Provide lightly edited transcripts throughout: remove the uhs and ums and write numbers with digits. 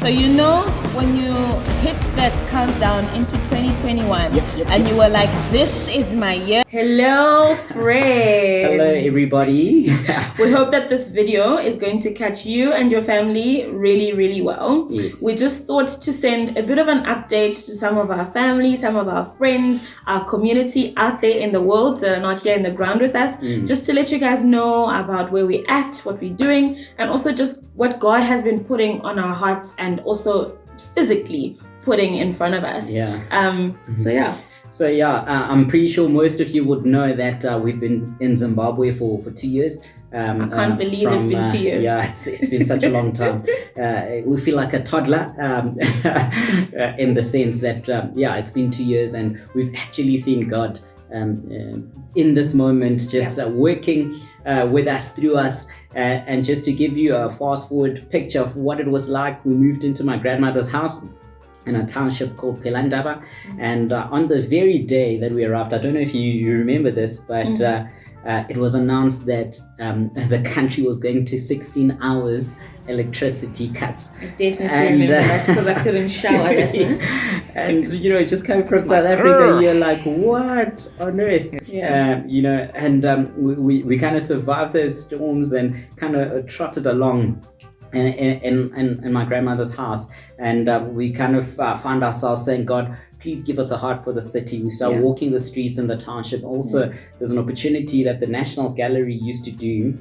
So when you hit that countdown into 2021 and you were like, this is my year. Hello, friends. Hello, everybody. We hope that this video is going to catch you and your family really, really well. Yes. We just thought to send a bit of an update to some of our family, some of our friends, our community out there in the world that are not here in the ground with us, just to let you guys know about where we're at, what we're doing, and also just what God has been putting on our hearts and also physically putting in front of us. So I'm pretty sure most of you would know that we've been in Zimbabwe for 2 years. I can't believe it's been 2 years. Yeah, it's been such a long time. We feel like a toddler in the sense that it's been 2 years and we've actually seen God in this moment just working with us, through us. And just to give you a fast forward picture of what it was like, we moved into my grandmother's house in a township called Pelandaba. And on the very day that we arrived, I don't know if you remember this, but it was announced that the country was going to 16 hours electricity cuts. I definitely remember that because I couldn't shower that night. And just coming from South Africa, you're like, what on earth? We kind of survived those storms and kind of trotted along in my grandmother's house, and we kind of found ourselves saying, God, please give us a heart for the city. We start walking the streets in the township. Also, there's an opportunity that the National Gallery used to do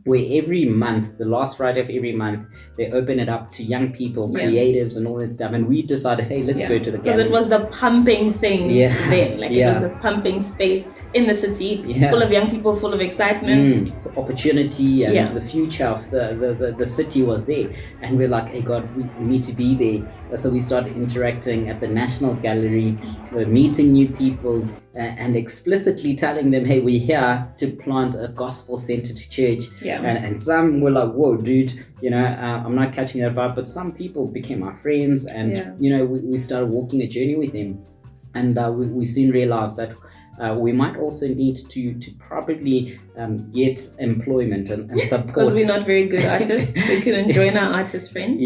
where every month, the last Friday of every month, they open it up to young people, creatives and all that stuff. And we decided, hey, let's go to the gallery. Because it was the pumping thing then. It was a pumping space in the city, full of young people, full of excitement. Opportunity and the future of the city was there. And we're like, hey, God, we need to be there. So we started interacting at the National Gallery, meeting new people, and explicitly telling them, hey, we're here to plant a gospel-centered church. And some were like, whoa, dude, I'm not catching that vibe. But some people became our friends, and we started walking a journey with them. And we soon realized that we might also need to probably get employment and support. Because we're not very good artists. We couldn't join our artist friends.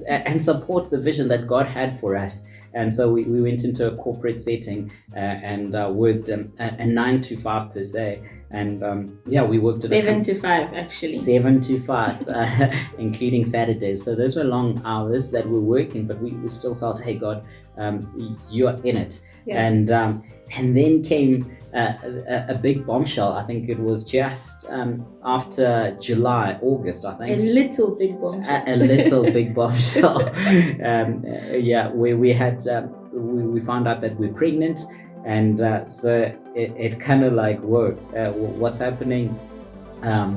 And support the vision that God had for us. And so we went into a corporate setting and worked a 9 to 5 per se. And we worked 7 to 5 actually. 7 to 5, including Saturdays. So those were long hours that we're working, but we still felt, hey, God, you're in it. And then came a big bombshell. I think it was just after August, I think. A little big bombshell. A little big bombshell. Where we had, we found out that we're pregnant. And so it kind of like, whoa, what's happening?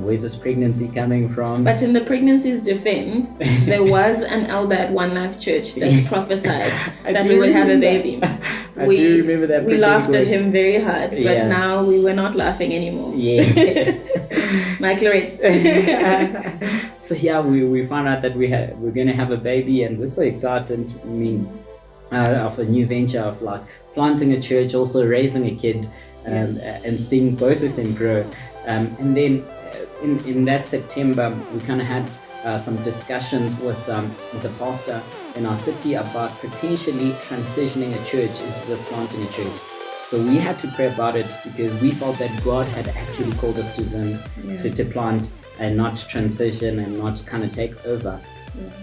Where's this pregnancy coming from? But in the pregnancy's defense, there was an elder at One Life Church that prophesied that we would have a baby. I do remember that. We laughed at him very hard, but now we were not laughing anymore. Yes. Michael Ritz. So we found out that we're going to have a baby, and we're so excited. I mean, of a new venture of like planting a church, also raising a kid, and seeing both of them grow. And then in that September, we kind of had some discussions with the pastor in our city about potentially transitioning a church instead of planting a church. So we had to pray about it because we felt that God had actually called us to Zim to plant and not transition and not kind of take over.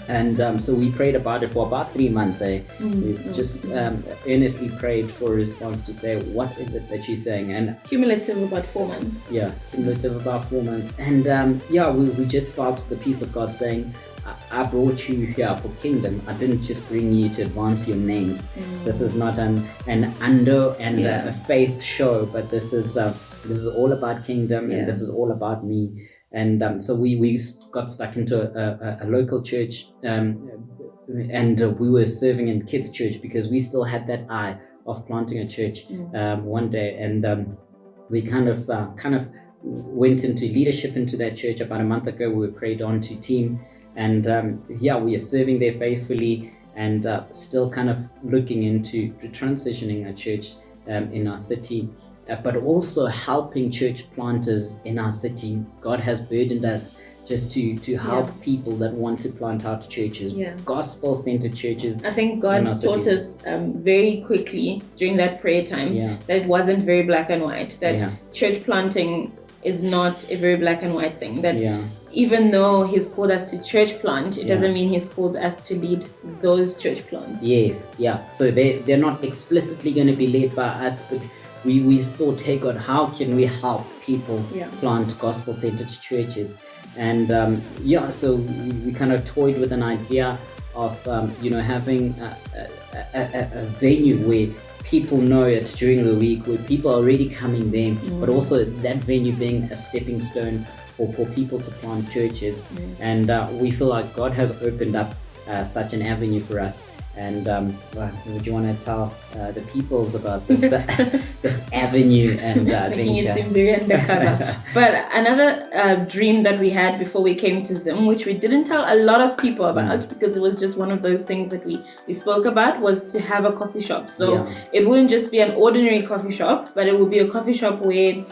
And so we prayed about it for about 3 months. We just earnestly prayed for a response to say, what is it that you're saying? And cumulative about 4 months. Cumulative about 4 months. And we just felt the peace of God saying, I brought you here for kingdom. I didn't just bring you to advance your names. This is not an undo and a faith show, but this is all about kingdom, and this is all about me. And so we got stuck into a local church, and we were serving in kids' church because we still had that eye of planting a church one day. And we kind of went into leadership into that church about a month ago. We were prayed on to team, and we are serving there faithfully, and still kind of looking into transitioning a church in our city. but also helping church planters in our city. God has burdened us just to help people that want to plant out churches, gospel-centered churches. I think God taught us very quickly during that prayer time that it wasn't very black and white, that church planting is not a very black and white thing, that even though he's called us to church plant, it doesn't mean he's called us to lead those church plants. So they're not explicitly going to be led by us, but we thought, hey God, how can we help people plant gospel-centered churches? And so we kind of toyed with an idea of having a venue where people know it during the week, where people are already coming there, but also that venue being a stepping stone for people to plant churches. And we feel like God has opened up such an avenue for us. And would you want to tell the peoples about this this avenue and making venture? it seem very undercover. But another dream that we had before we came to Zim, which we didn't tell a lot of people about because it was just one of those things that we spoke about, was to have a coffee shop. So it wouldn't just be an ordinary coffee shop, but it would be a coffee shop where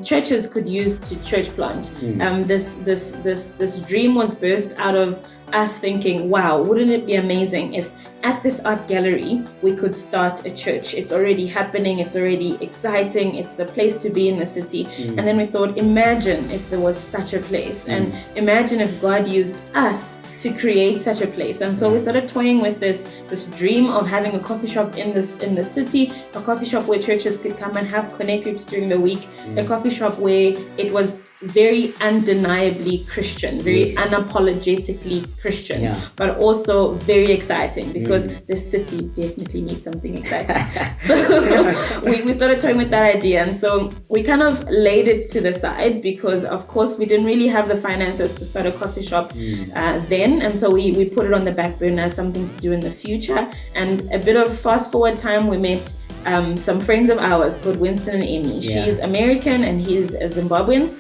churches could use to church plant. This dream was birthed out of us thinking, wow, wouldn't it be amazing if at this art gallery we could start a church? It's already happening, it's already exciting, it's the place to be in the city. And then we thought, imagine if there was such a place, and imagine if God used us to create such a place. And so we started toying with this dream of having a coffee shop in the city, a coffee shop where churches could come and have connect groups during the week, a coffee shop where it was very undeniably Christian, very unapologetically Christian, but also very exciting because the city definitely needs something exciting. So we started toying with that idea, and so we kind of laid it to the side because of course we didn't really have the finances to start a coffee shop then, and so we put it on the back burner as something to do in the future. And a bit of fast forward time, we met some friends of ours called Winston and Amy. She's American and he's a Zimbabwean.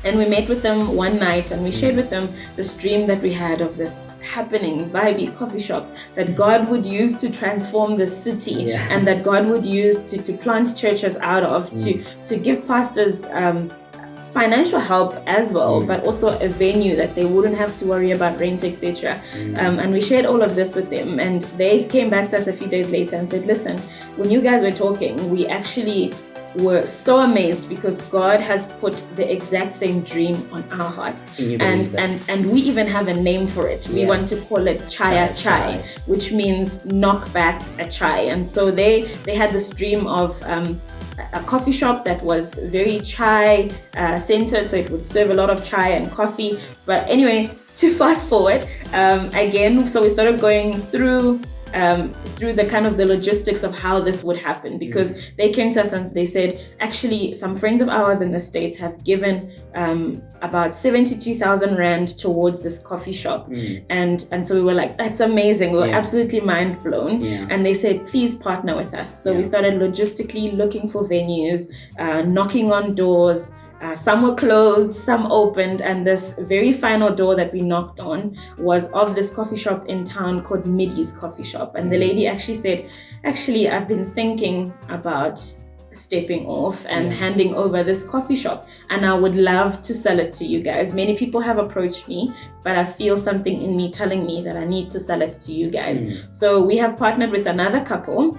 And we met with them one night and we shared with them this dream that we had of this happening, vibey coffee shop that God would use to transform the city and that God would use to plant churches out of, to give pastors financial help as well, but also a venue that they wouldn't have to worry about rent, etc. And we shared all of this with them, and they came back to us a few days later and said, listen, when you guys were talking, we actually were so amazed because God has put the exact same dream on our hearts, and we even have a name for it. We want to call it Chaya Chai, which means knock back a chai. And so they had this dream of a coffee shop that was very chai centered, so it would serve a lot of chai and coffee. But anyway, to fast forward again, so we started going through the kind of the logistics of how this would happen, because they came to us and they said, actually, some friends of ours in the States have given about 72,000 Rand towards this coffee shop. And so we were like, that's amazing. We were absolutely mind blown. And they said, please partner with us. So we started logistically looking for venues, knocking on doors. Some were closed, some opened, and this very final door that we knocked on was of this coffee shop in town called Middy's Coffee Shop. And the lady actually said, actually, I've been thinking about stepping off and handing over this coffee shop, and I would love to sell it to you guys. Many people have approached me, but I feel something in me telling me that I need to sell it to you guys. So we have partnered with another couple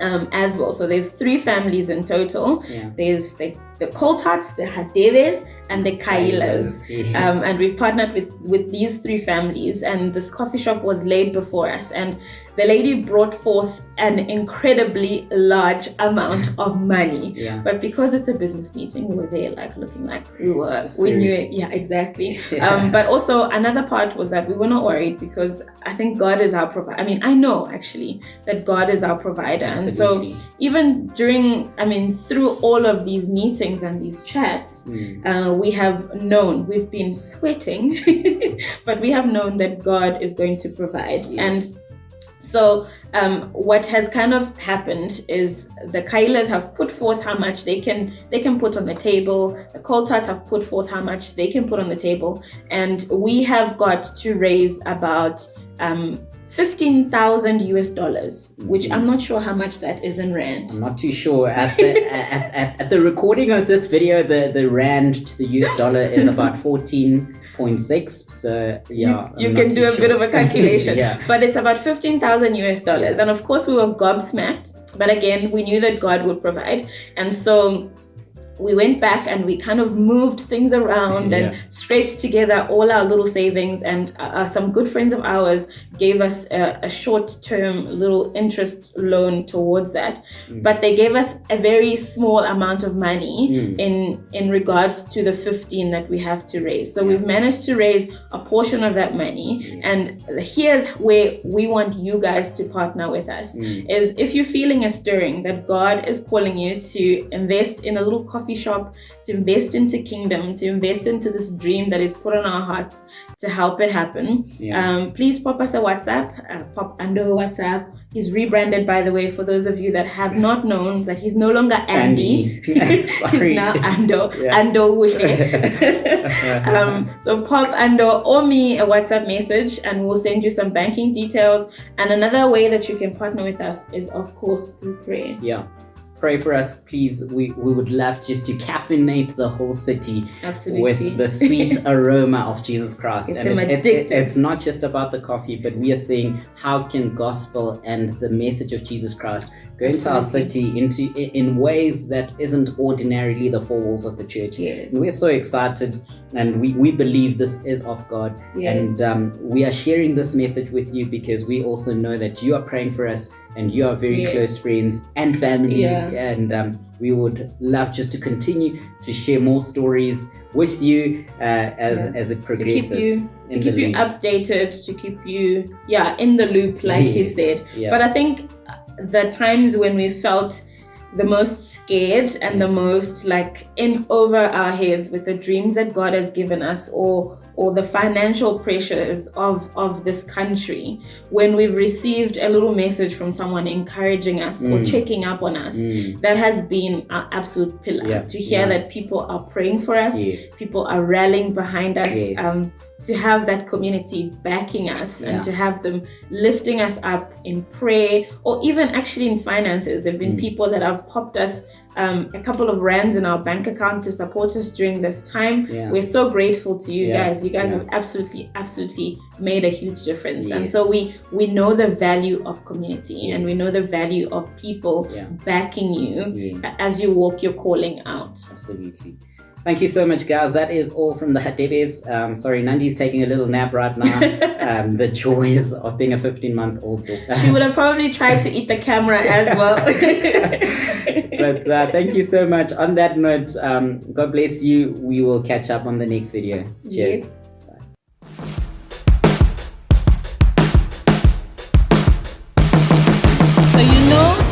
as well. So there's 3 families in total. There's the Coltarts, the Hadebes, and the Kailas. And we've partnered with these 3 families, and this coffee shop was laid before us, and the lady brought forth an incredibly large amount of money. But because it's a business meeting, we were there like looking like we knew it. Yeah, exactly. But also another part was that we were not worried because I think God is our provider. I mean, I know actually that God is our provider. Absolutely. And so even through all of these meetings and these chats, we have known, we've been sweating, but we have known that God is going to provide. And so what has kind of happened is the Kailas have put forth how much they can put on the table. The Coltarts have put forth how much they can put on the table. And we have got to raise about $15,000 US, which I'm not sure how much that is in rand. I'm not too sure. At the recording of this video, the rand to the US dollar is about 14.6. So yeah, you can do a bit of a calculation. Yeah. But it's about $15,000 US, and of course we were gobsmacked. But again, we knew that God would provide, and so we went back and we kind of moved things around and scraped together all our little savings, and some good friends of ours gave us a short-term little interest loan towards that. But they gave us a very small amount of money in regards to the 15 that we have to raise. So we've managed to raise a portion of that money. And here's where we want you guys to partner with us, is if you're feeling a stirring that God is calling you to invest in a little coffee shop, to invest into kingdom, to invest into this dream that is put on our hearts to help it happen, please pop us a WhatsApp, pop under WhatsApp. He's rebranded, by the way, for those of you that have not known that he's no longer Andy. He's now Ando, Ando Wushe. So pop Ando or me a WhatsApp message and we'll send you some banking details. And another way that you can partner with us is, of course, through prayer. Yeah. Pray for us, please. We would love just to caffeinate the whole city with the sweet aroma of Jesus Christ. And it's not just about the coffee, but we are saying how can gospel and the message of Jesus Christ go into our city in ways that isn't ordinarily the four walls of the church. Yes. And we're so excited, and we believe this is of God. Yes. And we are sharing this message with you because we also know that you are praying for us and you are very close friends and family. And we would love just to continue to share more stories with you as it progresses. To keep you updated, to keep you in the loop, like he said. But I think the times when we felt the most scared and the most like in over our heads with the dreams that God has given us, or the financial pressures of this country, when we've received a little message from someone encouraging us or checking up on us, that has been our absolute pillar. To hear that people are praying for us, people are rallying behind us, to have that community backing us and to have them lifting us up in prayer, or even actually in finances. There have been people that have popped us a couple of rands in our bank account to support us during this time. We're so grateful to you guys. You guys have absolutely made a huge difference. And so we know the value of community, and we know the value of people backing you as you walk your calling out. Absolutely. Thank you so much, guys. That is all from the Hadebes. Sorry, Nandi's taking a little nap right now. The joys of being a 15-month-old daughter. She would have probably tried to eat the camera as well. But thank you so much. On that note, God bless you. We will catch up on the next video. Cheers. So